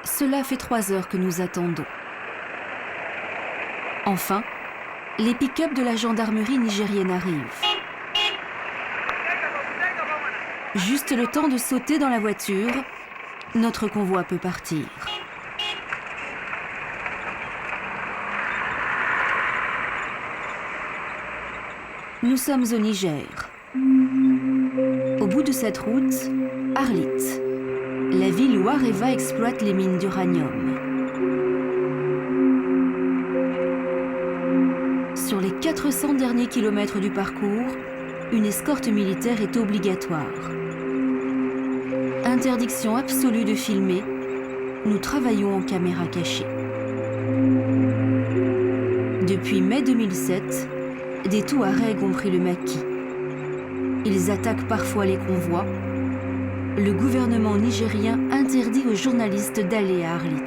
Cela fait 3 heures que nous attendons. Enfin, les pick-up de la gendarmerie nigérienne arrivent. Juste le temps de sauter dans la voiture, notre convoi peut partir. Nous sommes au Niger. Au bout de cette route, Arlit, la ville où Areva exploite les mines d'uranium. Sur les 400 derniers kilomètres du parcours, une escorte militaire est obligatoire. Interdiction absolue de filmer, nous travaillons en caméra cachée. Depuis mai 2007, des Touaregs ont pris le maquis. Ils attaquent parfois les convois. Le gouvernement nigérien interdit aux journalistes d'aller à Arlit.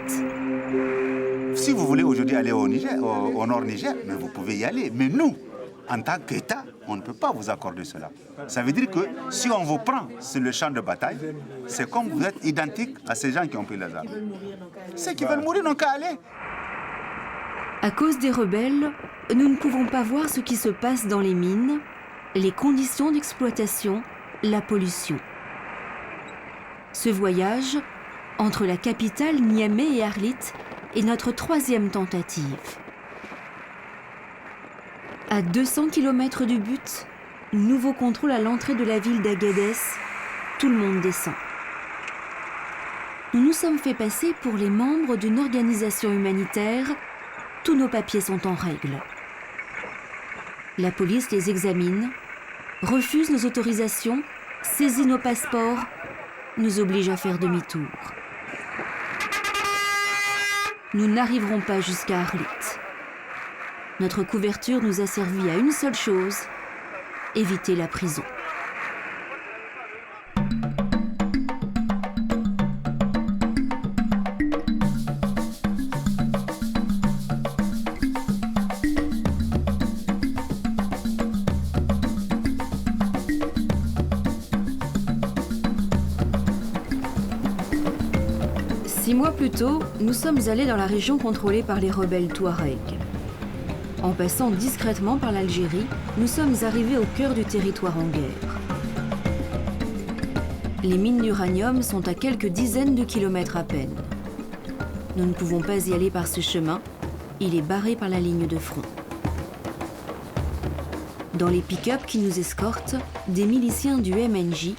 Si vous voulez aujourd'hui aller au Niger, au nord Niger, mais vous pouvez y aller. Mais nous, en tant qu'État, on ne peut pas vous accorder cela. Ça veut dire que si on vous prend sur le champ de bataille, c'est comme vous êtes identique à ces gens qui ont pris les armes. Ceux qui veulent mourir n'ont qu'à aller. À cause des rebelles, nous ne pouvons pas voir ce qui se passe dans les mines, les conditions d'exploitation, la pollution. Ce voyage, entre la capitale Niamey et Arlit, est notre 3e tentative. À 200 km du but, nouveau contrôle à l'entrée de la ville d'Agadez, tout le monde descend. Nous nous sommes fait passer pour les membres d'une organisation humanitaire. Tous nos papiers sont en règle. La police les examine, refuse nos autorisations, saisit nos passeports, nous oblige à faire demi-tour. Nous n'arriverons pas jusqu'à Arlit. Notre couverture nous a servi à une seule chose, éviter la prison. Six mois plus tôt, nous sommes allés dans la région contrôlée par les rebelles Touaregs. En passant discrètement par l'Algérie, nous sommes arrivés au cœur du territoire en guerre. Les mines d'uranium sont à quelques dizaines de kilomètres à peine. Nous ne pouvons pas y aller par ce chemin, il est barré par la ligne de front. Dans les pick-up qui nous escortent, des miliciens du MNJ,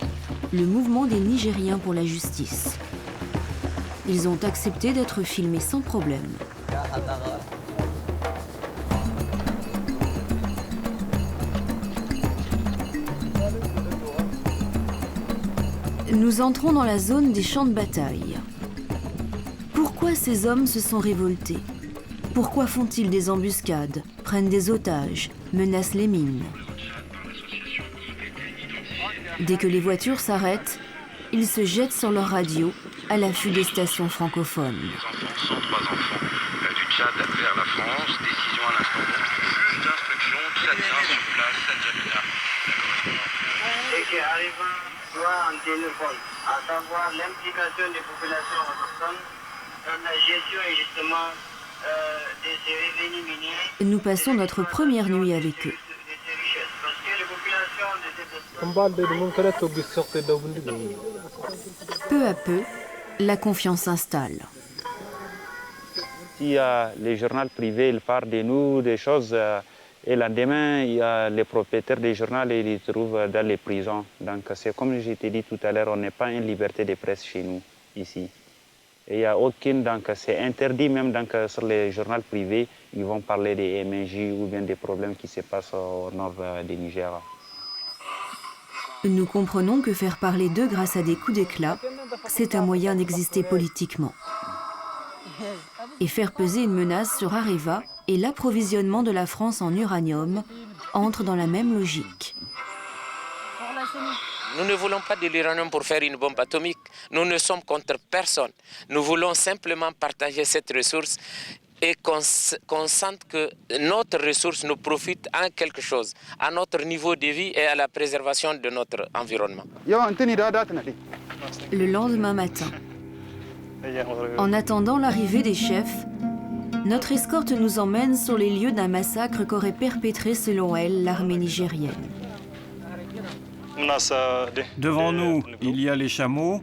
le mouvement des Nigériens pour la justice. Ils ont accepté d'être filmés sans problème. Nous entrons dans la zone des champs de bataille. Pourquoi ces hommes se sont révoltés? Pourquoi font-ils des embuscades, prennent des otages, menacent les mines? Dès que les voitures s'arrêtent, ils se jettent sur leur radio à l'affût des stations francophones. Les enfants sont 3 enfants. Du Tchad vers la France, décision à l'instant bon. Plus d'instructions, Tchadien sur place, Adjamina. Et qui arrive soit en téléphone, à savoir l'implication des populations autochtones dans la gestion et justement de ces revenus miniers. Nous passons notre première nuit avec eux. Parce que les populations de cette Peu à peu, la confiance s'installe. Si les journaux privés ils parlent de nous, des choses, et le lendemain, il y a les propriétaires des journaux et ils se trouvent dans les prisons. Donc c'est comme je t'ai dit tout à l'heure, on n'est pas une liberté de presse chez nous, ici. Et il n'y a aucune, donc c'est interdit même donc, sur les journaux privés, ils vont parler des MNJ ou bien des problèmes qui se passent au nord du Niger. Nous comprenons que faire parler d'eux grâce à des coups d'éclat, c'est un moyen d'exister politiquement. Et faire peser une menace sur Areva et l'approvisionnement de la France en uranium entre dans la même logique. Nous ne voulons pas de l'uranium pour faire une bombe atomique. Nous ne sommes contre personne. Nous voulons simplement partager cette ressource et qu'on sente que notre ressource nous profite à quelque chose, à notre niveau de vie et à la préservation de notre environnement. Le lendemain matin, En attendant l'arrivée des chefs, notre escorte nous emmène sur les lieux d'un massacre qu'aurait perpétré, selon elle, l'armée nigérienne. Devant nous, il y a les chameaux,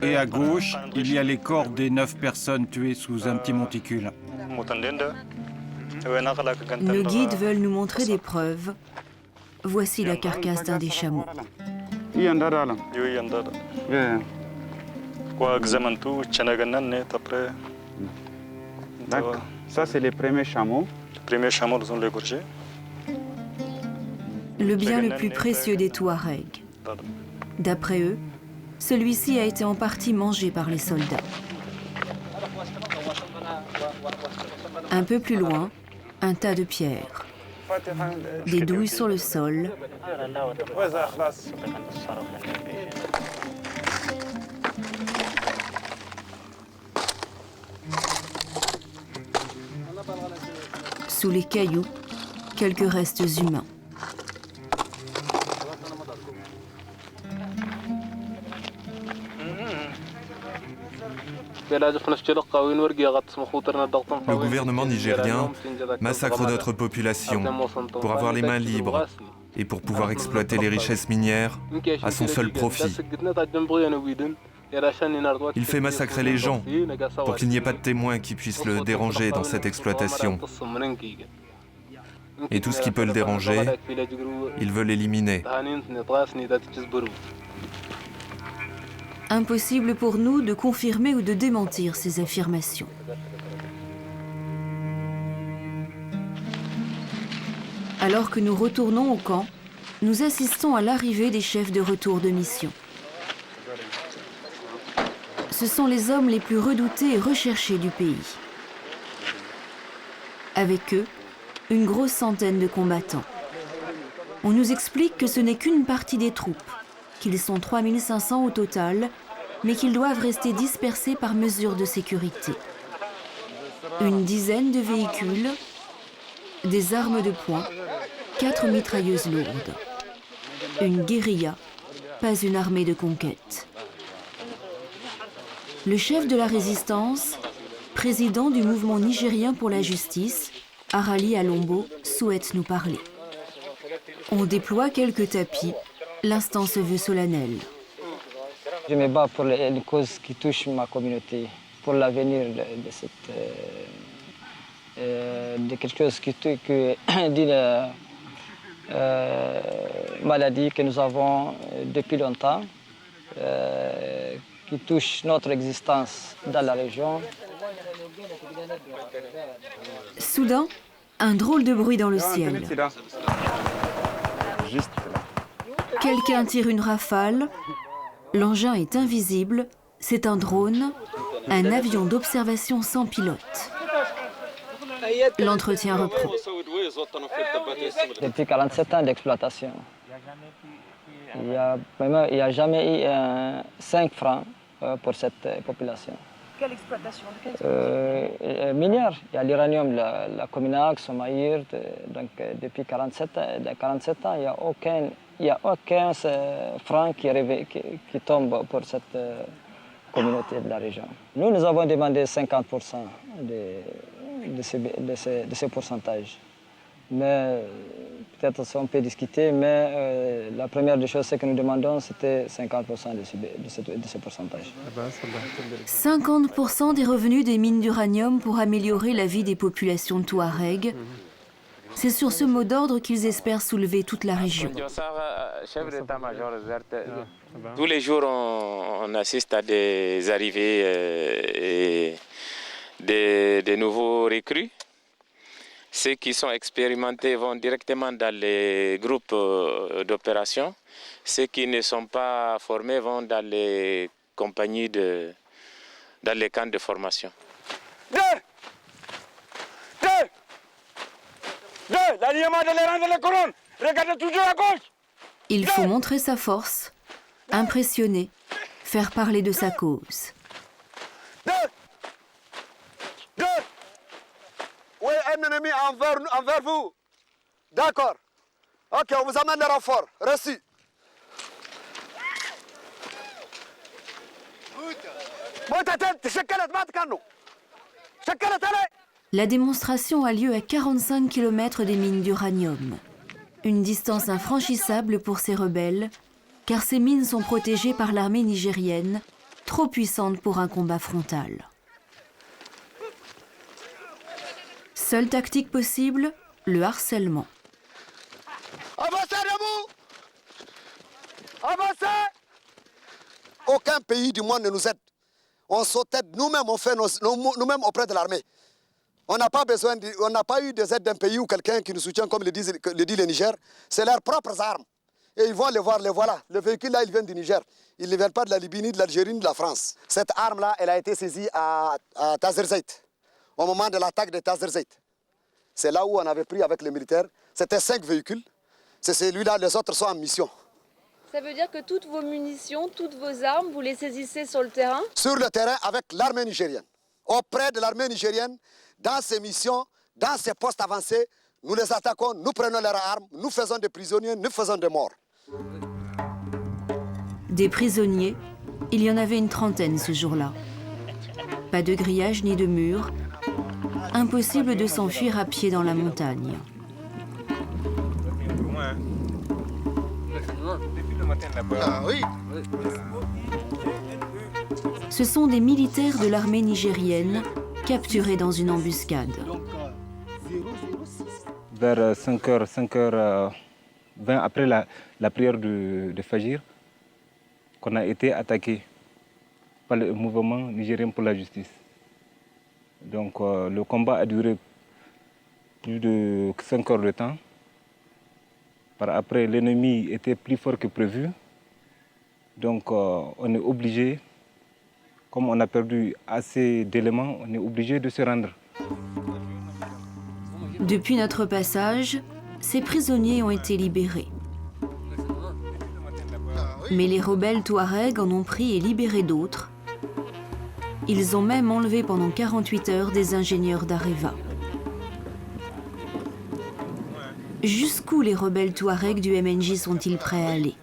et à gauche, il y a les corps des 9 personnes tuées sous un petit monticule. Nos guides veulent nous montrer des preuves. Voici la carcasse d'un des chameaux. D'accord. Ça, c'est les premiers chameaux. Le bien le plus précieux des Touaregs. D'après eux, celui-ci a été en partie mangé par les soldats. Un peu plus loin, un tas de pierres. Des douilles sur le sol. Sous les cailloux, quelques restes humains. Le gouvernement nigérien massacre notre population pour avoir les mains libres et pour pouvoir exploiter les richesses minières à son seul profit. Il fait massacrer les gens pour qu'il n'y ait pas de témoins qui puissent le déranger dans cette exploitation. Et tout ce qui peut le déranger, il veut l'éliminer. Impossible pour nous de confirmer ou de démentir ces affirmations. Alors que nous retournons au camp, nous assistons à l'arrivée des chefs de retour de mission. Ce sont les hommes les plus redoutés et recherchés du pays. Avec eux, une grosse centaine de combattants. On nous explique que ce n'est qu'une partie des troupes, qu'ils sont 3500 au total, mais qu'ils doivent rester dispersés par mesure de sécurité. Une dizaine de véhicules, des armes de poing, 4 mitrailleuses lourdes. Une guérilla, pas une armée de conquête. Le chef de la résistance, président du mouvement nigérien pour la justice, Arali Alombo, souhaite nous parler. On déploie quelques tapis. L'instant se veut solennel. Je me bats pour une cause qui touche ma communauté, pour l'avenir de quelque chose d'une maladie que nous avons depuis longtemps, qui touche notre existence dans la région. Soudain, un drôle de bruit dans le ciel. Quelqu'un tire une rafale. L'engin est invisible. C'est un drone, un avion d'observation sans pilote. L'entretien reprend. Depuis 47 ans d'exploitation, il n'y a jamais eu 5 francs pour cette population. Quelle exploitation? Minière. Il y a l'uranium, la Cominac, Somaïr. Donc depuis 47 ans, il n'y a aucun franc qui tombe pour cette communauté de la région. Nous avons demandé 50% de ce pourcentage. Mais peut-être on peut discuter, mais la première des choses que nous demandons, c'était 50% de ce pourcentage. 50% des revenus des mines d'uranium pour améliorer la vie des populations touaregs. C'est sur ce mot d'ordre qu'ils espèrent soulever toute la région. Tous les jours, on assiste à des arrivées et des nouveaux recrues. Ceux qui sont expérimentés vont directement dans les groupes d'opération. Ceux qui ne sont pas formés vont dans les compagnies, dans les camps de formation. L'alignement de les rangs de la colonne. Regardez toujours à gauche. Il faut montrer sa force, impressionner, faire parler de sa cause. Oui, un ennemi envers vous. D'accord. Ok, on vous amène les renforts. Reçu. La démonstration a lieu à 45 km des mines d'uranium. Une distance infranchissable pour ces rebelles, car ces mines sont protégées par l'armée nigérienne, trop puissante pour un combat frontal. Seule tactique possible, le harcèlement. Avancez, debout! Avancez! Aucun pays du monde ne nous aide. On s'aide nous-mêmes, on fait nous-mêmes auprès de l'armée. On n'a pas eu des aides d'un pays ou quelqu'un qui nous soutient, comme le dit le Niger. C'est leurs propres armes. Et ils vont les voir, les voilà. Le véhicule là, il vient du Niger. Il ne vient pas de la Libye, ni de l'Algérie, ni de la France. Cette arme-là, elle a été saisie à Tazerzeit, au moment de l'attaque de Tazerzeit. C'est là où on avait pris avec les militaires. C'était 5 véhicules. C'est celui-là, les autres sont en mission. Ça veut dire que toutes vos munitions, toutes vos armes, vous les saisissez sur le terrain? Sur le terrain avec l'armée nigérienne. Auprès de l'armée nigérienne, dans ces missions, dans ces postes avancés, nous les attaquons, nous prenons leurs armes, nous faisons des prisonniers, nous faisons des morts. Des prisonniers, il y en avait une trentaine ce jour-là. Pas de grillage ni de mur, impossible de s'enfuir à pied dans la montagne. Ce sont des militaires de l'armée nigérienne capturés dans une embuscade. Vers 5h20 après la prière de Fajir, qu'on a été attaqué par le mouvement nigérien pour la justice. Donc le combat a duré plus de 5 heures de temps. Par après, l'ennemi était plus fort que prévu. Donc on est obligé, comme on a perdu assez d'éléments, on est obligé de se rendre. Depuis notre passage, ces prisonniers ont été libérés. Mais les rebelles Touaregs en ont pris et libéré d'autres. Ils ont même enlevé pendant 48 heures des ingénieurs d'Areva. Jusqu'où les rebelles Touaregs du MNJ sont-ils prêts à aller?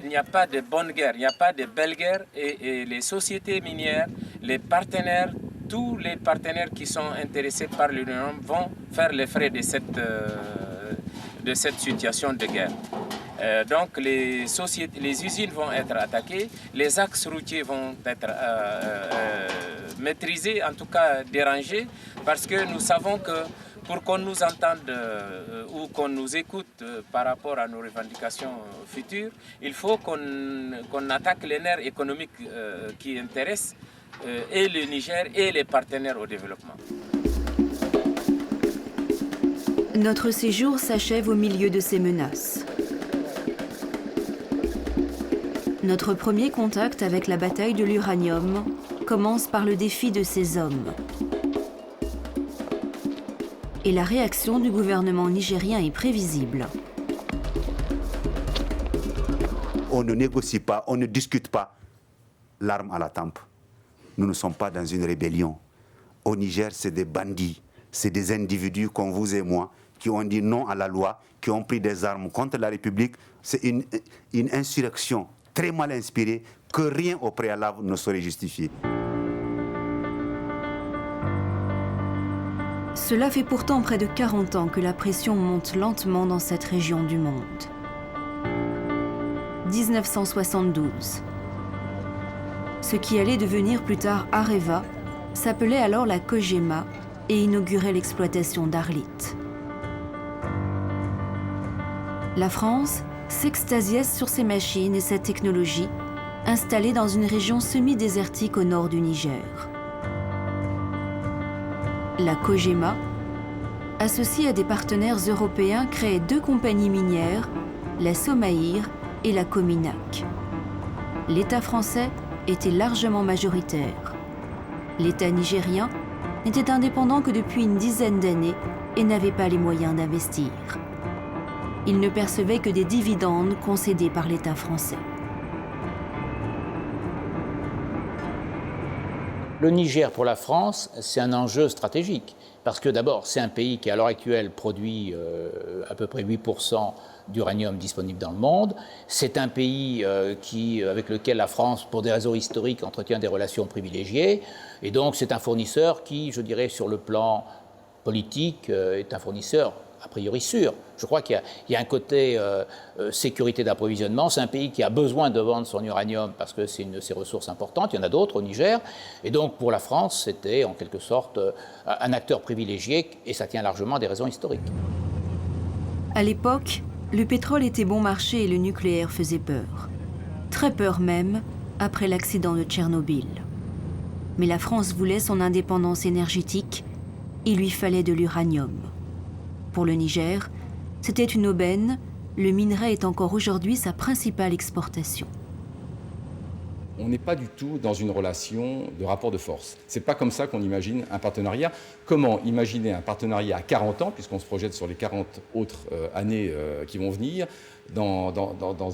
Il n'y a pas de bonne guerre, il n'y a pas de belle guerre et les sociétés minières, les partenaires, tous les partenaires qui sont intéressés par l'uranium vont faire les frais de cette situation de guerre. Donc les usines vont être attaquées, les axes routiers vont être maîtrisés, en tout cas dérangés, parce que nous savons que pour qu'on nous entende ou qu'on nous écoute par rapport à nos revendications futures, il faut qu'on attaque les nerfs économiques qui intéressent et le Niger et les partenaires au développement. Notre séjour s'achève au milieu de ces menaces. Notre premier contact avec la bataille de l'uranium commence par le défi de ces hommes. Et la réaction du gouvernement nigérien est prévisible. On ne négocie pas, on ne discute pas l'arme à la tempe. Nous ne sommes pas dans une rébellion. Au Niger, c'est des bandits, c'est des individus comme vous et moi qui ont dit non à la loi, qui ont pris des armes contre la République. C'est une insurrection très mal inspirée que rien au préalable ne saurait justifier. Cela fait pourtant près de 40 ans que la pression monte lentement dans cette région du monde. 1972. Ce qui allait devenir plus tard Areva s'appelait alors la Cogema et inaugurait l'exploitation d'Arlit. La France s'extasiait sur ces machines et cette technologie installées dans une région semi-désertique au nord du Niger. La Cogema, associée à des partenaires européens, créait 2 compagnies minières, la Somaïr et la Cominac. L'État français était largement majoritaire. L'État nigérien n'était indépendant que depuis une dizaine d'années et n'avait pas les moyens d'investir. Il ne percevait que des dividendes concédés par l'État français. Le Niger pour la France, c'est un enjeu stratégique. Parce que d'abord, c'est un pays qui à l'heure actuelle produit à peu près 8% d'uranium disponible dans le monde. C'est un pays avec lequel la France, pour des raisons historiques, entretient des relations privilégiées. Et donc c'est un fournisseur qui, je dirais, sur le plan politique, est un fournisseur a priori sûr. Je crois qu'il y a un côté sécurité d'approvisionnement. C'est un pays qui a besoin de vendre son uranium parce que c'est une de ses ressources importantes. Il y en a d'autres au Niger. Et donc pour la France, c'était en quelque sorte un acteur privilégié et ça tient largement à des raisons historiques. À l'époque, le pétrole était bon marché et le nucléaire faisait peur. Très peur même après l'accident de Tchernobyl. Mais la France voulait son indépendance énergétique. Il lui fallait de l'uranium. Pour le Niger, c'était une aubaine. Le minerai est encore aujourd'hui sa principale exportation. On n'est pas du tout dans une relation de rapport de force. Ce n'est pas comme ça qu'on imagine un partenariat. Comment imaginer un partenariat à 40 ans, puisqu'on se projette sur les 40 autres années qui vont venir, dans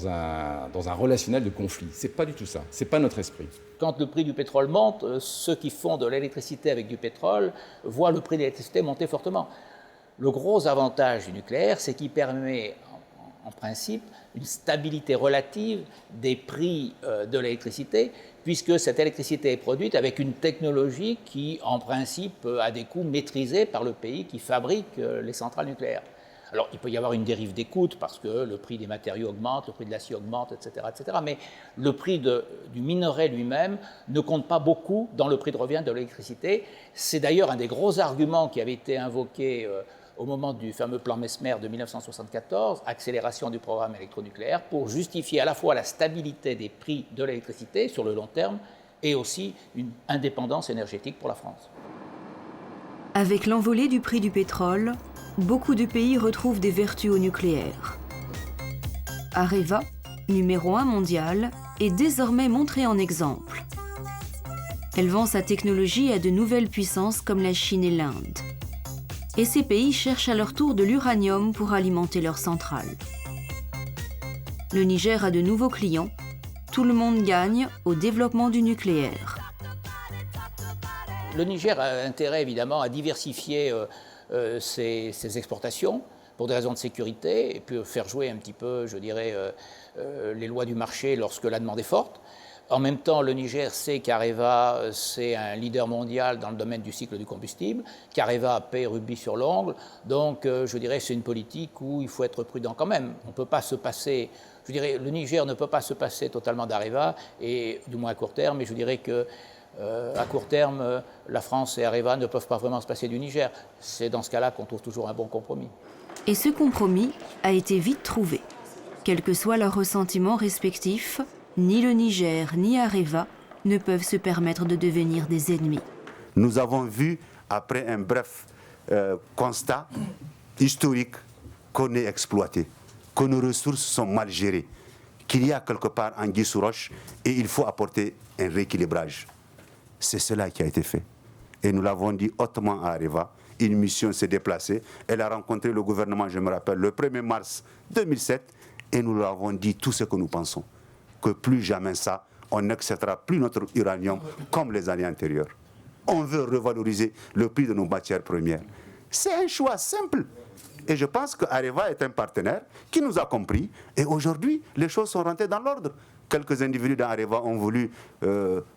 un relationnel de conflit? Ce n'est pas du tout ça. Ce n'est pas notre esprit. Quand le prix du pétrole monte, ceux qui font de l'électricité avec du pétrole voient le prix de l'électricité monter fortement. Le gros avantage du nucléaire, c'est qu'il permet, en principe, une stabilité relative des prix de l'électricité, puisque cette électricité est produite avec une technologie qui, en principe, a des coûts maîtrisés par le pays qui fabrique les centrales nucléaires. Alors, il peut y avoir une dérive des coûts parce que le prix des matériaux augmente, le prix de l'acier augmente, etc., etc. Mais le prix du minerai lui-même ne compte pas beaucoup dans le prix de revient de l'électricité. C'est d'ailleurs un des gros arguments qui avait été invoqué au moment du fameux plan Mesmer de 1974, accélération du programme électronucléaire, pour justifier à la fois la stabilité des prix de l'électricité sur le long terme et aussi une indépendance énergétique pour la France. Avec l'envolée du prix du pétrole, beaucoup de pays retrouvent des vertus au nucléaire. Areva, numéro 1 mondial, est désormais montrée en exemple. Elle vend sa technologie à de nouvelles puissances comme la Chine et l'Inde. Et ces pays cherchent à leur tour de l'uranium pour alimenter leurs centrales. Le Niger a de nouveaux clients. Tout le monde gagne au développement du nucléaire. Le Niger a intérêt évidemment à diversifier ses exportations pour des raisons de sécurité et puis faire jouer un petit peu, je dirais, les lois du marché lorsque la demande est forte. En même temps, le Niger sait qu'Areva, c'est un leader mondial dans le domaine du cycle du combustible, qu'Areva paie rubis sur l'ongle. Donc, je dirais, c'est une politique où il faut être prudent quand même. On ne peut pas se passer, je dirais, le Niger ne peut pas se passer totalement d'Areva, et du moins à court terme, mais je dirais que à court terme, la France et Areva ne peuvent pas vraiment se passer du Niger. C'est dans ce cas-là qu'on trouve toujours un bon compromis. Et ce compromis a été vite trouvé. Quels que soient leurs ressentiments respectifs, ni le Niger ni Areva ne peuvent se permettre de devenir des ennemis. Nous avons vu, après un bref constat historique, qu'on est exploité, que nos ressources sont mal gérées, qu'il y a quelque part anguille sous roche et il faut apporter un rééquilibrage. C'est cela qui a été fait. Et nous l'avons dit hautement à Areva. Une mission s'est déplacée. Elle a rencontré le gouvernement, je me rappelle, le 1er mars 2007. Et nous leur avons dit tout ce que nous pensons. Que plus jamais ça, on n'acceptera plus notre uranium comme les années antérieures. On veut revaloriser le prix de nos matières premières. C'est un choix simple. Et je pense qu'Areva est un partenaire qui nous a compris. Et aujourd'hui, les choses sont rentrées dans l'ordre. Quelques individus d'Areva ont voulu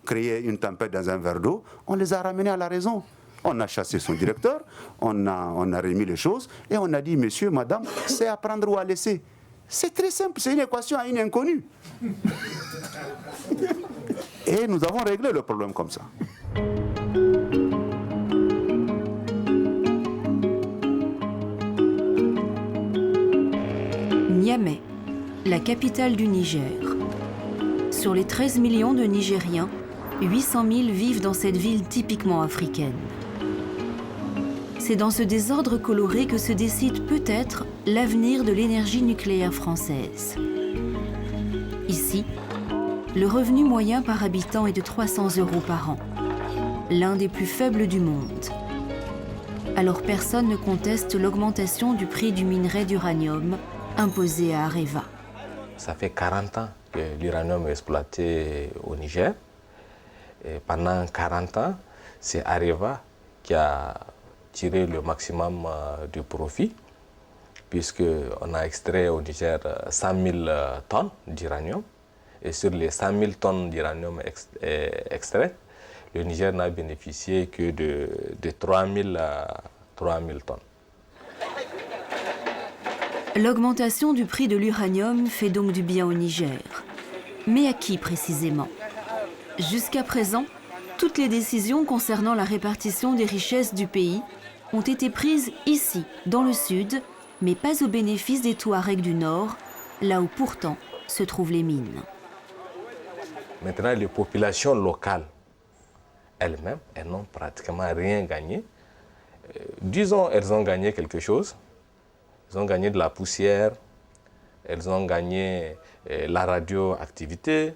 créer une tempête dans un verre d'eau. On les a ramenés à la raison. On a chassé son directeur, on a remis les choses et on a dit, monsieur, madame, c'est à prendre ou à laisser. C'est très simple, c'est une équation à une inconnue. Et nous avons réglé le problème comme ça. Niamey, la capitale du Niger. Sur les 13 millions de Nigériens, 800 000 vivent dans cette ville typiquement africaine. C'est dans ce désordre coloré que se décide peut-être l'avenir de l'énergie nucléaire française. Ici, le revenu moyen par habitant est de 300 € par an, l'un des plus faibles du monde. Alors personne ne conteste l'augmentation du prix du minerai d'uranium imposé à Areva. Ça fait 40 ans que l'uranium est exploité au Niger. Et pendant 40 ans, c'est Areva qui a tiré le maximum du profit. puisqu'on a extrait au Niger 100 000 tonnes d'uranium. Et sur les 100 000 tonnes d'uranium extraites, le Niger n'a bénéficié que de 3 000 tonnes. L'augmentation du prix de l'uranium fait donc du bien au Niger. Mais à qui précisément? Jusqu'à présent, toutes les décisions concernant la répartition des richesses du pays ont été prises ici, dans le sud, mais pas au bénéfice des Touaregs du nord, là où pourtant se trouvent les mines. Maintenant, les populations locales, elles-mêmes, elles n'ont pratiquement rien gagné. Disons, elles ont gagné quelque chose. Elles ont gagné de la poussière, elles ont gagné la radioactivité,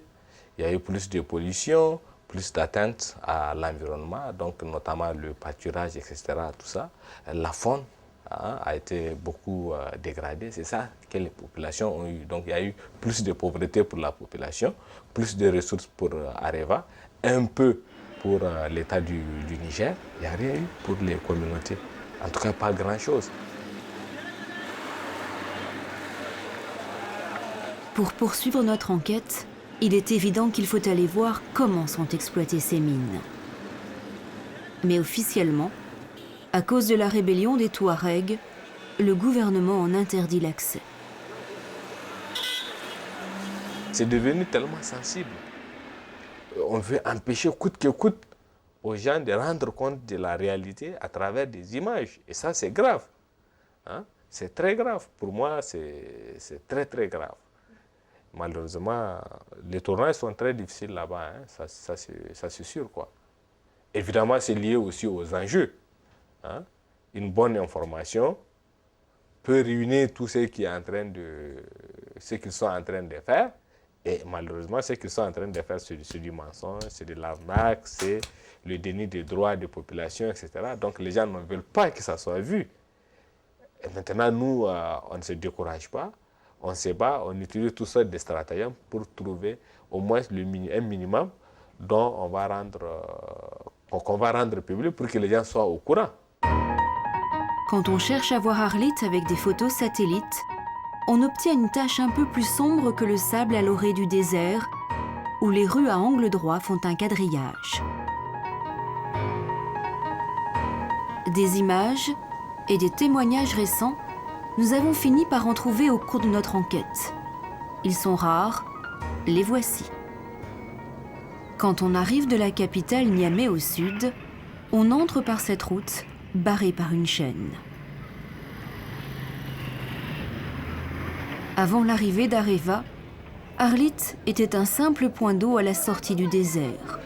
il y a eu plus de pollution, plus d'atteintes à l'environnement, donc notamment le pâturage, etc. Tout ça. La faune a été beaucoup dégradée, c'est ça que les populations ont eu. Donc il y a eu plus de pauvreté pour la population, plus de ressources pour Areva, un peu pour l'État du Niger, il n'y a rien eu pour les communautés, en tout cas pas grand-chose. Pour poursuivre notre enquête, il est évident qu'il faut aller voir comment sont exploitées ces mines. Mais officiellement, à cause de la rébellion des Touaregs, le gouvernement en interdit l'accès. C'est devenu tellement sensible. On veut empêcher coûte que coûte aux gens de rendre compte de la réalité à travers des images. Et ça, c'est grave. Hein? C'est très grave. Pour moi, c'est très, très grave. Malheureusement, les tournages sont très difficiles là-bas, hein? Ça c'est sûr, quoi. Évidemment, c'est lié aussi aux enjeux. Hein? Une bonne information peut ruiner tout ce qu'ils sont en train de faire. Et malheureusement, ce qu'ils sont en train de faire, c'est du mensonge, c'est de l'arnaque, c'est le déni des droits des populations, etc. Donc les gens ne veulent pas que ça soit vu. Et maintenant, nous, on ne se décourage pas. On se bat, on utilise toutes sortes de stratagèmes pour trouver au moins un minimum dont qu'on va rendre public pour que les gens soient au courant. Quand on cherche à voir Arlit avec des photos satellites, on obtient une tache un peu plus sombre que le sable à l'orée du désert, où les rues à angle droit font un quadrillage. Des images et des témoignages récents, nous avons fini par en trouver au cours de notre enquête. Ils sont rares, les voici. Quand on arrive de la capitale Niamey au sud, on entre par cette route barrée par une chaîne. Avant l'arrivée d'Areva, Arlit était un simple point d'eau à la sortie du désert.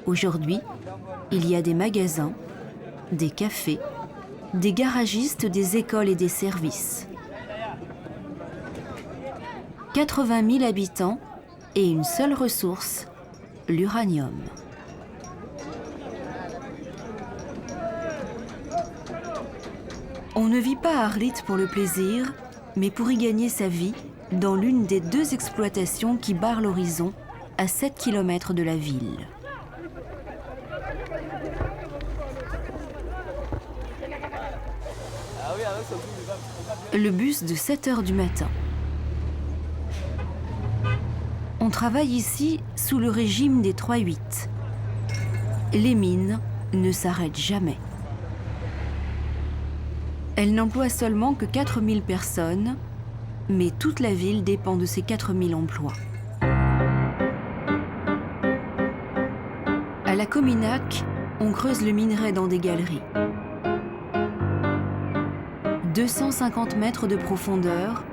Aujourd'hui, il y a des magasins, des cafés, des garagistes, des écoles et des services. 80 000 habitants et une seule ressource, l'uranium. On ne vit pas à Arlit pour le plaisir, mais pour y gagner sa vie dans l'une des 2 exploitations qui barrent l'horizon à 7 km de la ville. Le bus de 7 h du matin. On travaille ici sous le régime des 3-8. Les mines ne s'arrêtent jamais. Elles n'emploient seulement que 4000 personnes, mais toute la ville dépend de ces 4000 emplois. À la Cominac, on creuse le minerai dans des galeries. 250 mètres de profondeur,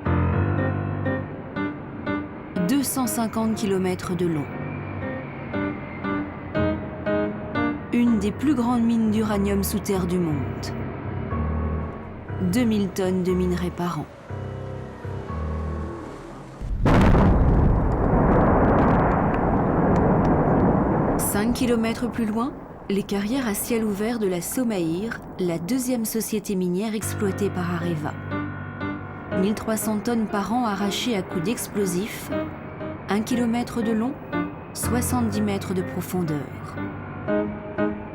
250 km de long. Une des plus grandes mines d'uranium sous terre du monde. 2000 tonnes de minerai par an. Cinq kilomètres plus loin, les carrières à ciel ouvert de la Somaïr, la 2e société minière exploitée par Areva. 1300 tonnes par an arrachées à coups d'explosifs, 1 km de long, 70 mètres de profondeur.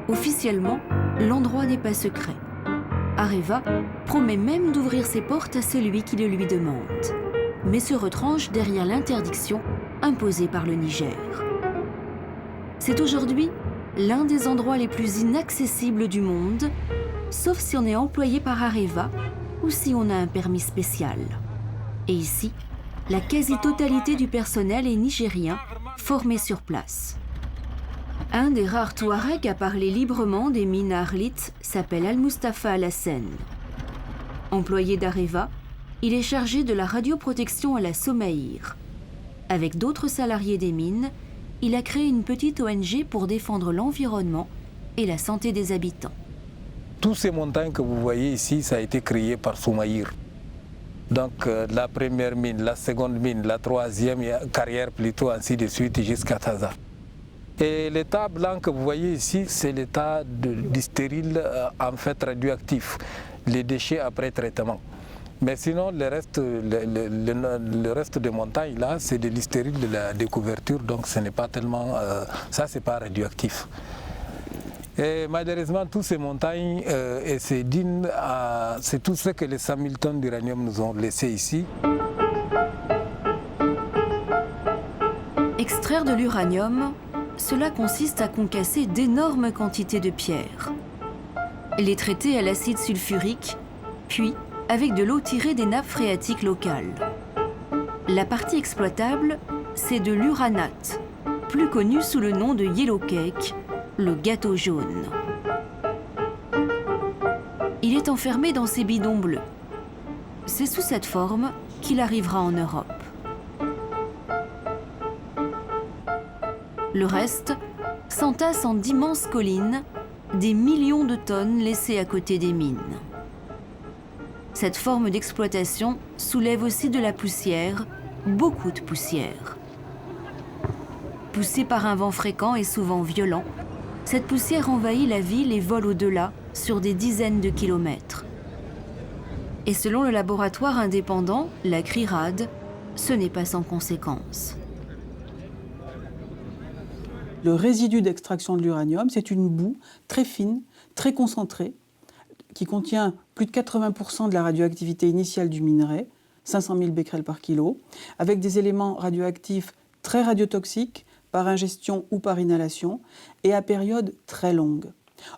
Officiellement, l'endroit n'est pas secret. Areva promet même d'ouvrir ses portes à celui qui le lui demande, mais se retranche derrière l'interdiction imposée par le Niger. C'est aujourd'hui l'un des endroits les plus inaccessibles du monde, sauf si on est employé par Areva ou si on a un permis spécial. Et ici, la quasi-totalité du personnel est nigérien, formé sur place. Un des rares Touaregs à parler librement des mines à Arlit s'appelle Al-Mustafa Al-Hassen. Employé d'Areva, il est chargé de la radioprotection à la Somaïr. Avec d'autres salariés des mines, il a créé une petite ONG pour défendre l'environnement et la santé des habitants. Toutes ces montagnes que vous voyez ici, ça a été créé par Somaïr. Donc la première mine, la seconde mine, la troisième carrière plutôt, ainsi de suite jusqu'à Taza. Et l'état blanc que vous voyez ici, c'est l'état du stérile en fait radioactif, les déchets après traitement. Mais sinon, le reste des montagnes, là, c'est de l'hystérile de la découverture, donc ce n'est pas tellement... ça, c'est pas radioactif. Et malheureusement, toutes ces montagnes et ces dunes, c'est tout ce que les 100 000 tonnes d'uranium nous ont laissé ici. Extraire de l'uranium, cela consiste à concasser d'énormes quantités de pierres, les traiter à l'acide sulfurique, puis avec de l'eau tirée des nappes phréatiques locales. La partie exploitable, c'est de l'uranate, plus connu sous le nom de yellow cake, le gâteau jaune. Il est enfermé dans ces bidons bleus. C'est sous cette forme qu'il arrivera en Europe. Le reste s'entasse en d'immenses collines, des millions de tonnes laissées à côté des mines. Cette forme d'exploitation soulève aussi de la poussière, beaucoup de poussière. Poussée par un vent fréquent et souvent violent, cette poussière envahit la ville et vole au-delà sur des dizaines de kilomètres. Et selon le laboratoire indépendant, la CRIRAD, ce n'est pas sans conséquence. Le résidu d'extraction de l'uranium, c'est une boue très fine, très concentrée, qui contient plus de 80% de la radioactivité initiale du minerai, 500 000 becquerels par kilo, avec des éléments radioactifs très radiotoxiques par ingestion ou par inhalation, et à période très longue.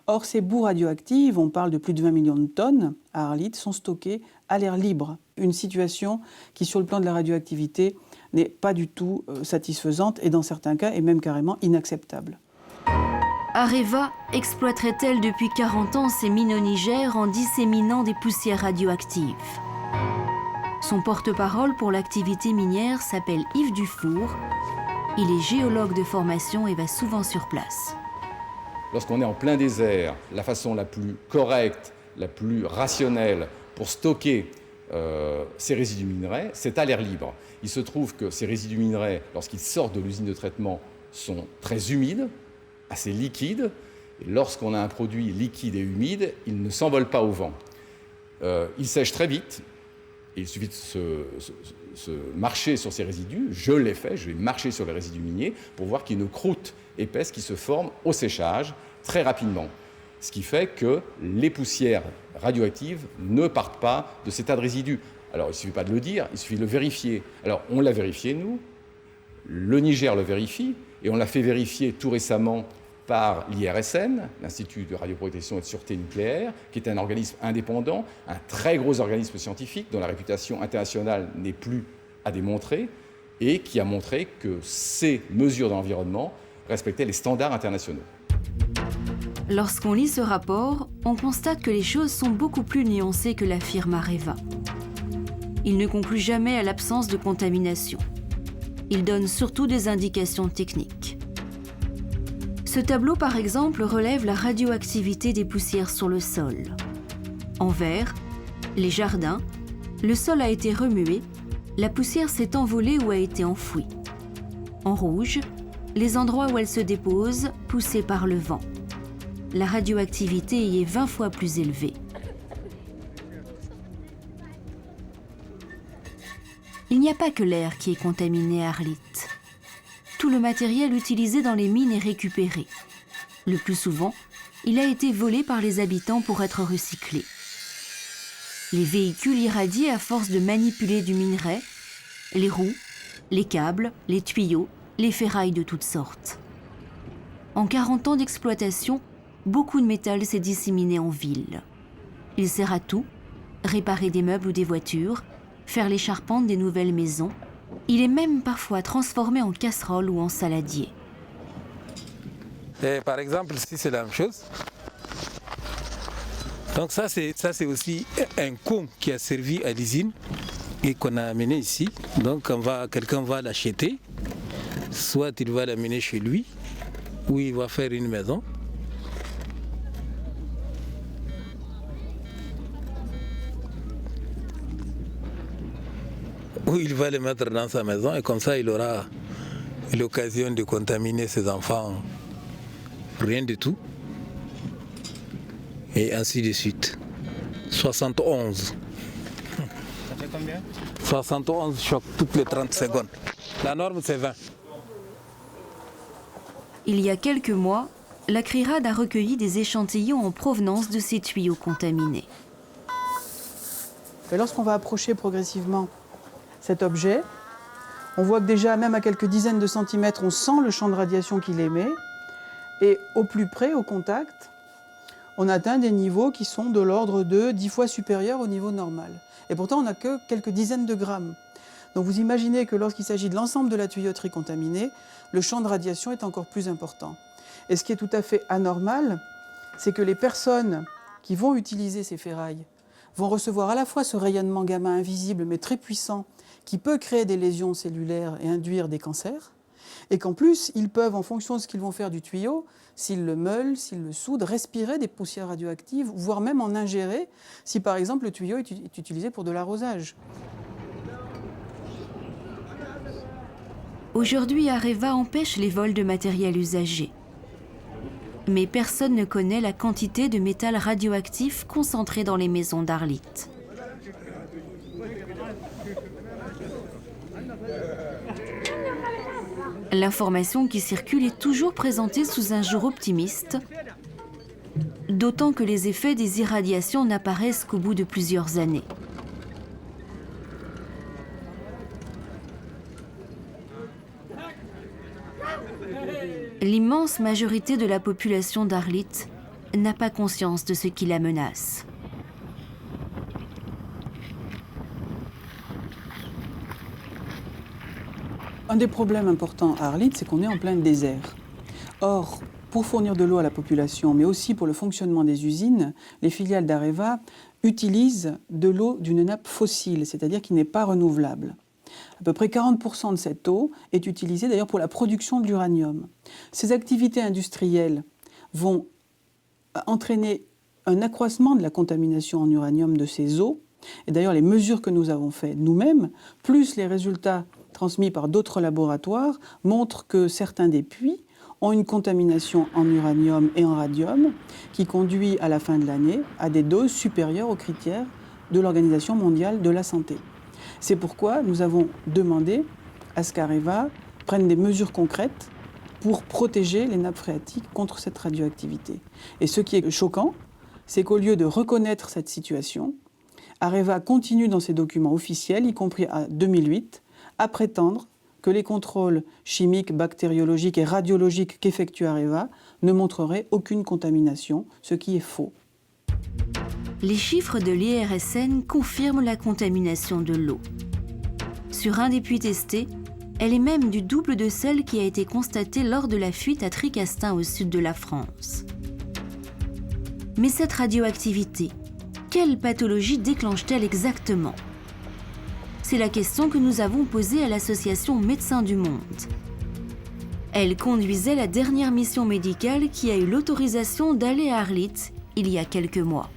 Or, ces boues radioactives, on parle de plus de 20 millions de tonnes à Arlit, sont stockées à l'air libre. Une situation qui, sur le plan de la radioactivité, n'est pas du tout satisfaisante et dans certains cas est même carrément inacceptable. Areva exploiterait-elle depuis 40 ans ces mines au Niger en disséminant des poussières radioactives? Son porte-parole pour l'activité minière s'appelle Yves Dufour. Il est géologue de formation et va souvent sur place. Lorsqu'on est en plein désert, la façon la plus correcte, la plus rationnelle pour stocker ces résidus minerais, c'est à l'air libre. Il se trouve que ces résidus minerais, lorsqu'ils sortent de l'usine de traitement, sont très humides, assez liquides. Et lorsqu'on a un produit liquide et humide, il ne s'envole pas au vent. Il sèche très vite. Et il suffit de se marcher sur ces résidus. Je l'ai fait, je vais marcher sur les résidus miniers pour voir qu'il y a une croûte épaisse qui se forme au séchage très rapidement. Ce qui fait que les poussières radioactives ne partent pas de ces tas de résidus. Alors, il ne suffit pas de le dire, il suffit de le vérifier. Alors, on l'a vérifié, nous. Le Niger le vérifie, et on l'a fait vérifier tout récemment par l'IRSN, l'Institut de radioprotection et de sûreté nucléaire, qui est un organisme indépendant, un très gros organisme scientifique dont la réputation internationale n'est plus à démontrer, et qui a montré que ces mesures d'environnement respectaient les standards internationaux. Lorsqu'on lit ce rapport, on constate que les choses sont beaucoup plus nuancées que l'affirme Areva. Il ne conclut jamais à l'absence de contamination. Il donne surtout des indications techniques. Ce tableau, par exemple, relève la radioactivité des poussières sur le sol. En vert, les jardins, le sol a été remué, la poussière s'est envolée ou a été enfouie. En rouge, les endroits où elle se dépose, poussés par le vent. La radioactivité y est 20 fois plus élevée. Il n'y a pas que l'air qui est contaminé à Arlit. Tout le matériel utilisé dans les mines est récupéré. Le plus souvent, il a été volé par les habitants pour être recyclé. Les véhicules irradiés à force de manipuler du minerai, les roues, les câbles, les tuyaux, les ferrailles de toutes sortes. En 40 ans d'exploitation, beaucoup de métal s'est disséminé en ville. Il sert à tout, réparer des meubles ou des voitures, faire les charpentes des nouvelles maisons. Il est même parfois transformé en casserole ou en saladier. Et par exemple, ici c'est la même chose. Donc ça c'est aussi un con qui a servi à l'usine et qu'on a amené ici. Donc quelqu'un va l'acheter, soit il va l'amener chez lui, ou il va faire une maison. Ou il va le mettre dans sa maison et comme ça il aura l'occasion de contaminer ses enfants. Rien du tout. Et ainsi de suite. 71. Ça fait combien? 71 chocs toutes les 30 secondes. La norme c'est 20. Il y a quelques mois, la CRIRAD a recueilli des échantillons en provenance de ces tuyaux contaminés. Et lorsqu'on va approcher progressivement cet objet, on voit que déjà, même à quelques dizaines de centimètres, on sent le champ de radiation qu'il émet. Et au plus près, au contact, on atteint des niveaux qui sont de l'ordre de 10 fois supérieurs au niveau normal. Et pourtant, on n'a que quelques dizaines de grammes. Donc vous imaginez que lorsqu'il s'agit de l'ensemble de la tuyauterie contaminée, le champ de radiation est encore plus important. Et ce qui est tout à fait anormal, c'est que les personnes qui vont utiliser ces ferrailles vont recevoir à la fois ce rayonnement gamma invisible mais très puissant qui peut créer des lésions cellulaires et induire des cancers, et qu'en plus, ils peuvent, en fonction de ce qu'ils vont faire du tuyau, s'ils le meulent, s'ils le soudent, respirer des poussières radioactives, voire même en ingérer si par exemple le tuyau est utilisé pour de l'arrosage. Aujourd'hui, Areva empêche les vols de matériel usagé. Mais personne ne connaît la quantité de métal radioactif concentré dans les maisons d'Arlit. L'information qui circule est toujours présentée sous un jour optimiste, d'autant que les effets des irradiations n'apparaissent qu'au bout de plusieurs années. L'immense majorité de la population d'Arlit n'a pas conscience de ce qui la menace. Un des problèmes importants à Arlit, c'est qu'on est en plein désert. Or, pour fournir de l'eau à la population, mais aussi pour le fonctionnement des usines, les filiales d'Areva utilisent de l'eau d'une nappe fossile, c'est-à-dire qui n'est pas renouvelable. À peu près 40% de cette eau est utilisée d'ailleurs pour la production de l'uranium. Ces activités industrielles vont entraîner un accroissement de la contamination en uranium de ces eaux. Et d'ailleurs, les mesures que nous avons faites nous-mêmes, plus les résultats transmis par d'autres laboratoires, montrent que certains des puits ont une contamination en uranium et en radium qui conduit à la fin de l'année à des doses supérieures aux critères de l'Organisation mondiale de la santé. C'est pourquoi nous avons demandé à ce qu'Areva prenne des mesures concrètes pour protéger les nappes phréatiques contre cette radioactivité. Et ce qui est choquant, c'est qu'au lieu de reconnaître cette situation, Areva continue dans ses documents officiels, y compris à 2008, à prétendre que les contrôles chimiques, bactériologiques et radiologiques qu'effectue Areva ne montreraient aucune contamination, ce qui est faux. Les chiffres de l'IRSN confirment la contamination de l'eau. Sur un des puits testés, elle est même du double de celle qui a été constatée lors de la fuite à Tricastin au sud de la France. Mais cette radioactivité, quelle pathologie déclenche-t-elle exactement ? C'est la question que nous avons posée à l'association Médecins du Monde. Elle conduisait la dernière mission médicale qui a eu l'autorisation d'aller à Arlit il y a quelques mois.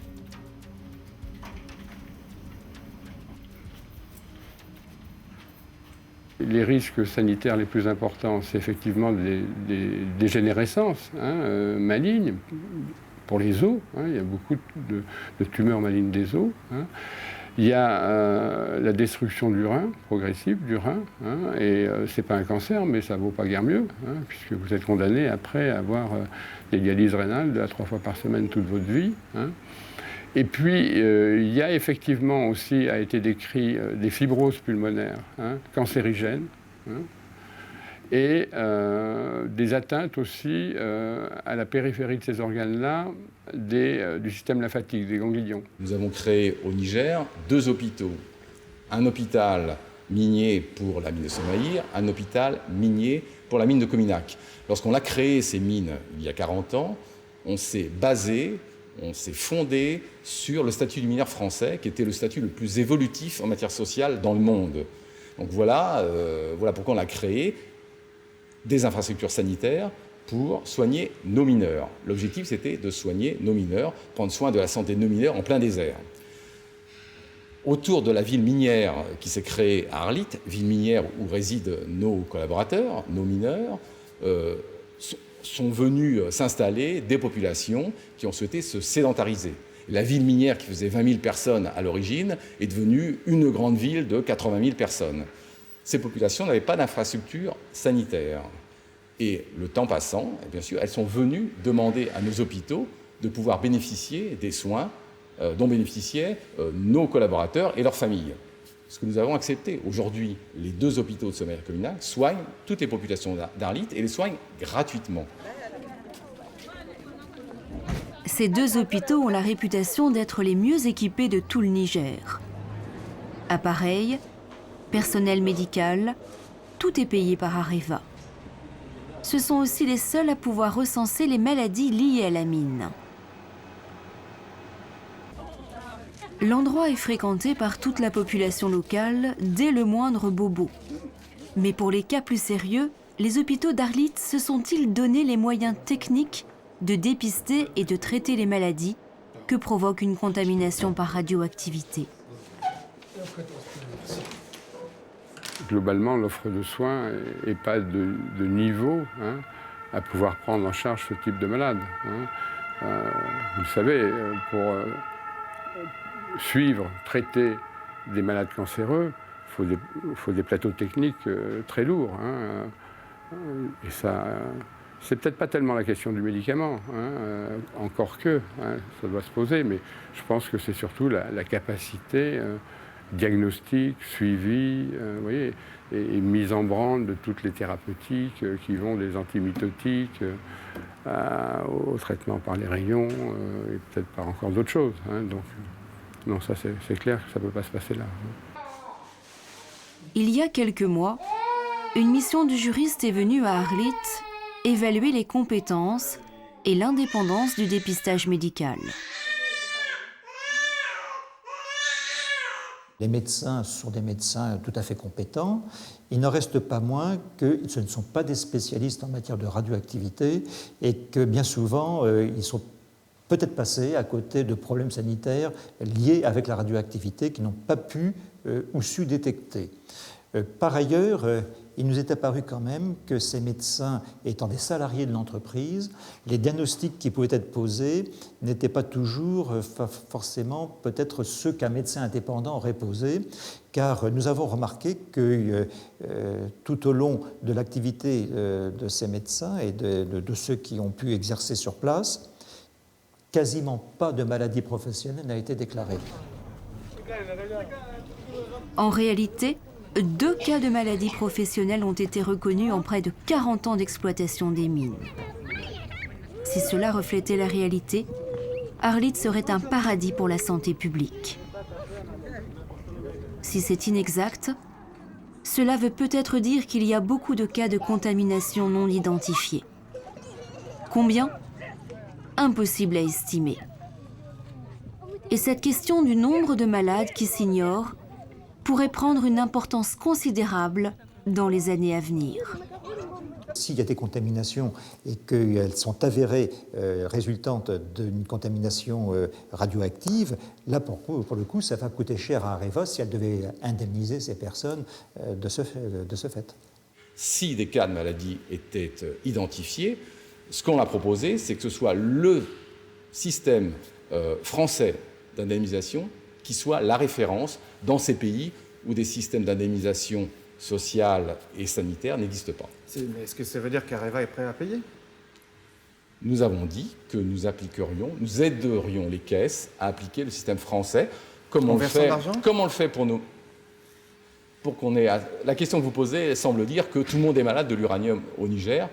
Les risques sanitaires les plus importants, c'est effectivement des dégénérescences malignes pour les os. Il y a beaucoup de tumeurs malignes des os. Il y a la destruction du rein, progressive du rein. Et ce n'est pas un cancer, mais ça ne vaut pas guère mieux, puisque vous êtes condamné après à avoir des dialyses rénales 2 à 3 fois par semaine toute votre vie. Et puis, il y a effectivement aussi, a été décrit, des fibroses pulmonaires, cancérigènes, et des atteintes aussi à la périphérie de ces organes-là du système lymphatique, des ganglions. Nous avons créé au Niger 2 hôpitaux. Un hôpital minier pour la mine de Somaïr, un hôpital minier pour la mine de Cominac. Lorsqu'on a créé ces mines il y a 40 ans, on s'est basé, on s'est fondé sur le statut du mineur français, qui était le statut le plus évolutif en matière sociale dans le monde. Donc voilà pourquoi on a créé des infrastructures sanitaires pour soigner nos mineurs. L'objectif, c'était de soigner nos mineurs, prendre soin de la santé de nos mineurs en plein désert. Autour de la ville minière qui s'est créée à Arlit, ville minière où résident nos collaborateurs, nos mineurs, sont venus s'installer des populations qui ont souhaité se sédentariser. La ville minière qui faisait 20 000 personnes à l'origine est devenue une grande ville de 80 000 personnes. Ces populations n'avaient pas d'infrastructure sanitaire. Et le temps passant, bien sûr, elles sont venues demander à nos hôpitaux de pouvoir bénéficier des soins dont bénéficiaient nos collaborateurs et leurs familles. Ce que nous avons accepté. Aujourd'hui, les 2 hôpitaux de Somaïr-Cominac soignent toutes les populations d'Arlit et les soignent gratuitement. Ces 2 hôpitaux ont la réputation d'être les mieux équipés de tout le Niger. Appareils, personnel médical, tout est payé par Areva. Ce sont aussi les seuls à pouvoir recenser les maladies liées à la mine. L'endroit est fréquenté par toute la population locale dès le moindre bobo. Mais pour les cas plus sérieux, les hôpitaux d'Arlit se sont-ils donné les moyens techniques de dépister et de traiter les maladies que provoque une contamination par radioactivité? Globalement, l'offre de soins n'est pas de niveau à pouvoir prendre en charge ce type de malade. Vous le savez, pour suivre, traiter des malades cancéreux, il faut des plateaux techniques très lourds. Et ça, c'est peut-être pas tellement la question du médicament, encore que, ça doit se poser, mais je pense que c'est surtout la capacité diagnostic, suivi, vous voyez, et mise en branle de toutes les thérapeutiques qui vont des antimitotiques au traitement par les rayons et peut-être par encore d'autres choses. Donc, non, ça c'est clair que ça ne peut pas se passer là. Il y a quelques mois, une mission du juriste est venue à Arlit évaluer les compétences et l'indépendance du dépistage médical. Les médecins sont des médecins tout à fait compétents. Il n'en reste pas moins que ce ne sont pas des spécialistes en matière de radioactivité et que bien souvent, ils sont peut-être passés à côté de problèmes sanitaires liés avec la radioactivité qu'ils n'ont pas pu ou su détecter. Par ailleurs, il nous est apparu quand même que ces médecins, étant des salariés de l'entreprise, les diagnostics qui pouvaient être posés n'étaient pas toujours forcément peut-être ceux qu'un médecin indépendant aurait posés, car nous avons remarqué que tout au long de l'activité de ces médecins et de ceux qui ont pu exercer sur place, quasiment pas de maladie professionnelle n'a été déclarée. En réalité, 2 cas de maladies professionnelles ont été reconnus en près de 40 ans d'exploitation des mines. Si cela reflétait la réalité, Arlit serait un paradis pour la santé publique. Si c'est inexact, cela veut peut-être dire qu'il y a beaucoup de cas de contamination non identifiés. Combien ? Impossible à estimer. Et cette question du nombre de malades qui s'ignorent pourrait prendre une importance considérable dans les années à venir. S'il y a des contaminations et qu'elles sont avérées résultantes d'une contamination radioactive, là pour le coup, ça va coûter cher à Areva si elle devait indemniser ces personnes de ce fait. Si des cas de maladie étaient identifiés, ce qu'on a proposé, c'est que ce soit le système français d'indemnisation qui soit la référence dans ces pays où des systèmes d'indemnisation sociale et sanitaire n'existent pas. Mais est-ce que ça veut dire qu'Areva est prêt à payer ? nous avons dit que nous aiderions les caisses à appliquer le système français. Comment on le fait pour nous? Pour qu'on ait... La question que vous posez semble dire que tout le monde est malade de l'uranium au Niger.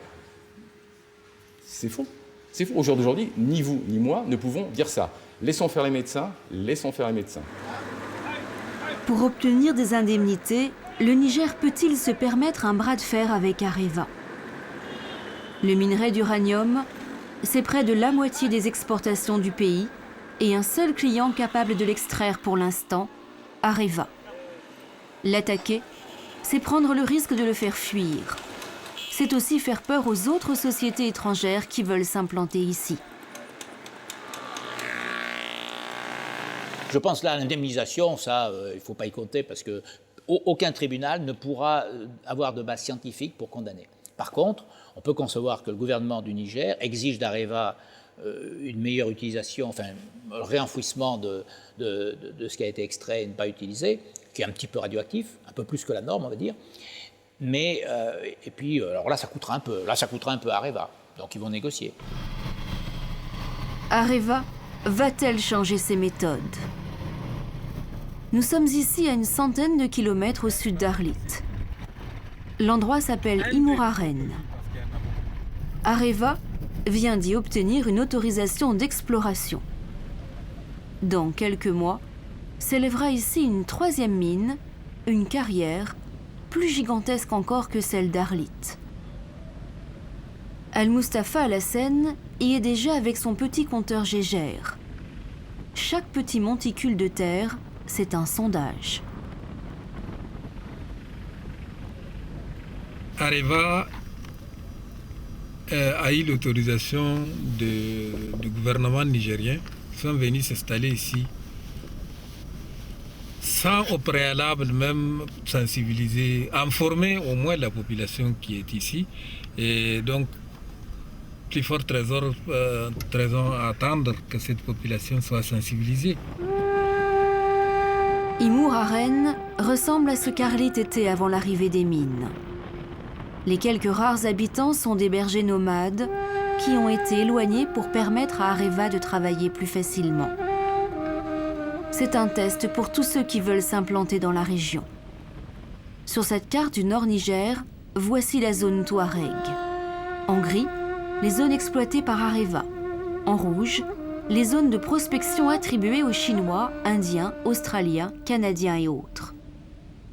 C'est faux. C'est faux. Aujourd'hui, ni vous ni moi ne pouvons dire ça. Laissons faire les médecins, laissons faire les médecins. Pour obtenir des indemnités, le Niger peut-il se permettre un bras de fer avec Areva? Le minerai d'uranium, c'est près de la moitié des exportations du pays et un seul client capable de l'extraire pour l'instant, Areva. L'attaquer, c'est prendre le risque de le faire fuir. C'est aussi faire peur aux autres sociétés étrangères qui veulent s'implanter ici. Je pense là à l'indemnisation, ça, il ne faut pas y compter parce que aucun tribunal ne pourra avoir de base scientifique pour condamner. Par contre, on peut concevoir que le gouvernement du Niger exige d'Areva une meilleure utilisation, enfin, le réenfouissement de ce qui a été extrait et ne pas utilisé, qui est un petit peu radioactif, un peu plus que la norme, on va dire. Mais, et puis, alors là, ça coûtera un peu. Là, ça coûtera un peu à Areva. Donc, ils vont négocier. Areva va-t-elle changer ses méthodes? Nous sommes ici à une centaine de kilomètres au sud d'Arlit. L'endroit s'appelle Imouraren. Areva vient d'y obtenir une autorisation d'exploration. Dans quelques mois, s'élèvera ici une troisième mine, une carrière, plus gigantesque encore que celle d'Arlit. Al-Mustafa Alassane y est déjà avec son petit compteur Gégère. Chaque petit monticule de terre, c'est un sondage. Areva a eu l'autorisation du gouvernement nigérien. Ils sont venus s'installer ici, sans au préalable même sensibiliser, informer au moins la population qui est ici. Et donc, plus fort raison à attendre que cette population soit sensibilisée. Imouraren ressemble à ce qu'Arlit était avant l'arrivée des mines. Les quelques rares habitants sont des bergers nomades qui ont été éloignés pour permettre à Areva de travailler plus facilement. C'est un test pour tous ceux qui veulent s'implanter dans la région. Sur cette carte du Nord Niger, voici la zone Touareg. En gris, les zones exploitées par Areva. En rouge, les zones de prospection attribuées aux Chinois, Indiens, Australiens, Canadiens et autres.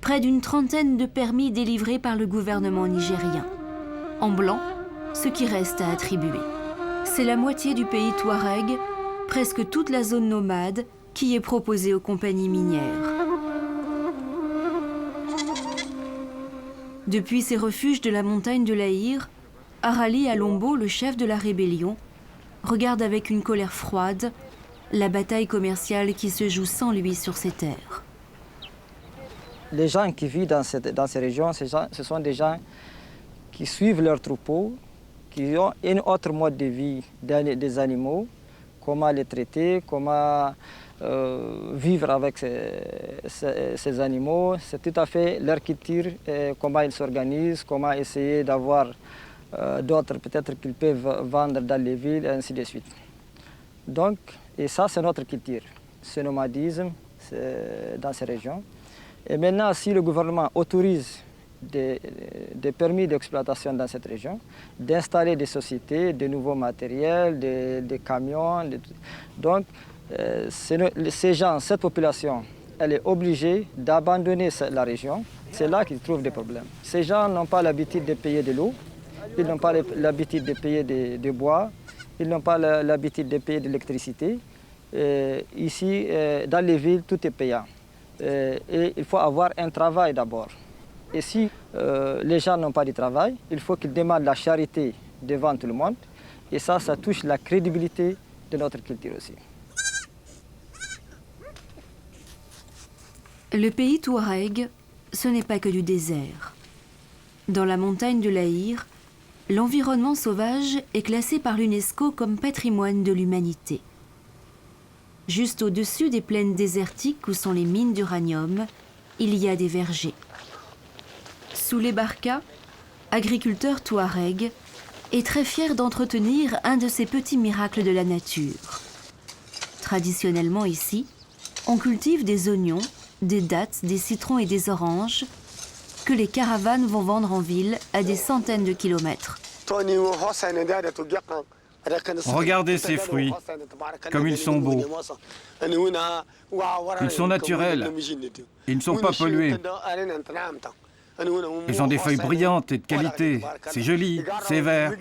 Près d'une trentaine de permis délivrés par le gouvernement nigérien. En blanc, ce qui reste à attribuer. C'est la moitié du pays Touareg, presque toute la zone nomade, qui est proposée aux compagnies minières. Depuis ses refuges de la montagne de l'Aïr, Arali Alombo, le chef de la rébellion, regarde avec une colère froide la bataille commerciale qui se joue sans lui sur ses terres. Les gens qui vivent dans ces régions, ce sont des gens qui suivent leurs troupeaux, qui ont un autre mode de vie des animaux, comment les traiter, comment vivre avec ces animaux. C'est tout à fait leur culture, comment ils s'organisent, comment essayer d'avoir d'autres peut-être qu'ils peuvent vendre dans les villes, et ainsi de suite. Donc, et ça, c'est notre culture, ce nomadisme dans ces régions. Et maintenant, si le gouvernement autorise des permis d'exploitation dans cette région, d'installer des sociétés, de nouveaux matériels, des camions, donc ces gens, cette population, elle est obligée d'abandonner la région. C'est là qu'ils trouvent des problèmes. Ces gens n'ont pas l'habitude de payer de l'eau, ils n'ont pas l'habitude de payer des bois, ils n'ont pas l'habitude de payer de l'électricité. Ici, dans les villes, tout est payant. Et il faut avoir un travail d'abord. Et si les gens n'ont pas de travail, il faut qu'ils demandent la charité devant tout le monde. Et ça touche la crédibilité de notre culture aussi. Le pays Touareg, ce n'est pas que du désert. Dans la montagne de l'Aïr, l'environnement sauvage est classé par l'UNESCO comme patrimoine de l'humanité. Juste au-dessus des plaines désertiques où sont les mines d'uranium, il y a des vergers. Sous les barkas, agriculteurs touaregs est très fier d'entretenir un de ces petits miracles de la nature. Traditionnellement ici, on cultive des oignons, des dattes, des citrons et des oranges que les caravanes vont vendre en ville à des centaines de kilomètres. Regardez ces fruits, comme ils sont beaux. Ils sont naturels, ils ne sont pas pollués. Ils ont des feuilles brillantes et de qualité, c'est joli, c'est vert.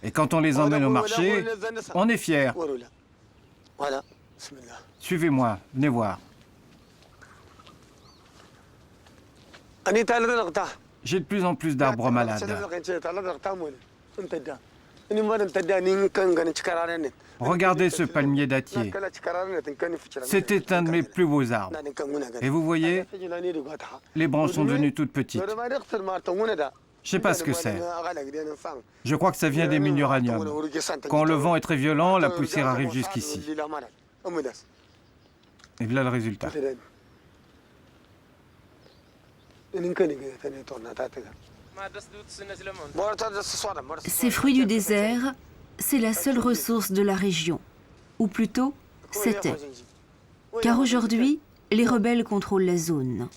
Et quand on les emmène au marché, on est fiers. Suivez-moi, venez voir. J'ai de plus en plus d'arbres malades. Regardez ce palmier dattier. C'était un de mes plus beaux arbres. Et vous voyez, les branches sont devenues toutes petites. Je ne sais pas ce que c'est. Je crois que ça vient des mines d'uranium. Quand le vent est très violent, la poussière arrive jusqu'ici. Et voilà le résultat. Ces fruits du désert, c'est la seule ressource de la région. Ou plutôt, c'était. Car aujourd'hui, les rebelles contrôlent la zone.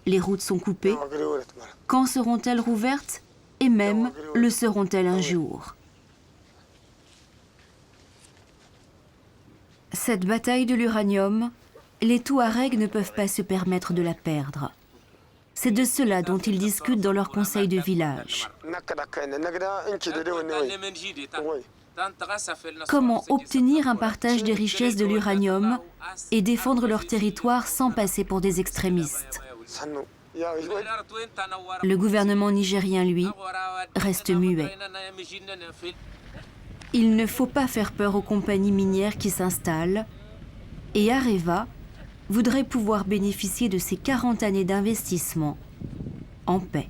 Les routes sont coupées. Quand seront-elles rouvertes? Et même, le seront-elles un jour? Cette bataille de l'uranium, les Touaregs ne peuvent pas se permettre de la perdre. C'est de cela dont ils discutent dans leur conseil de village. Comment obtenir un partage des richesses de l'uranium et défendre leur territoire sans passer pour des extrémistes? Le gouvernement nigérien, lui, reste muet. Il ne faut pas faire peur aux compagnies minières qui s'installent. Et Areva voudrait pouvoir bénéficier de ces 40 années d'investissement en paix.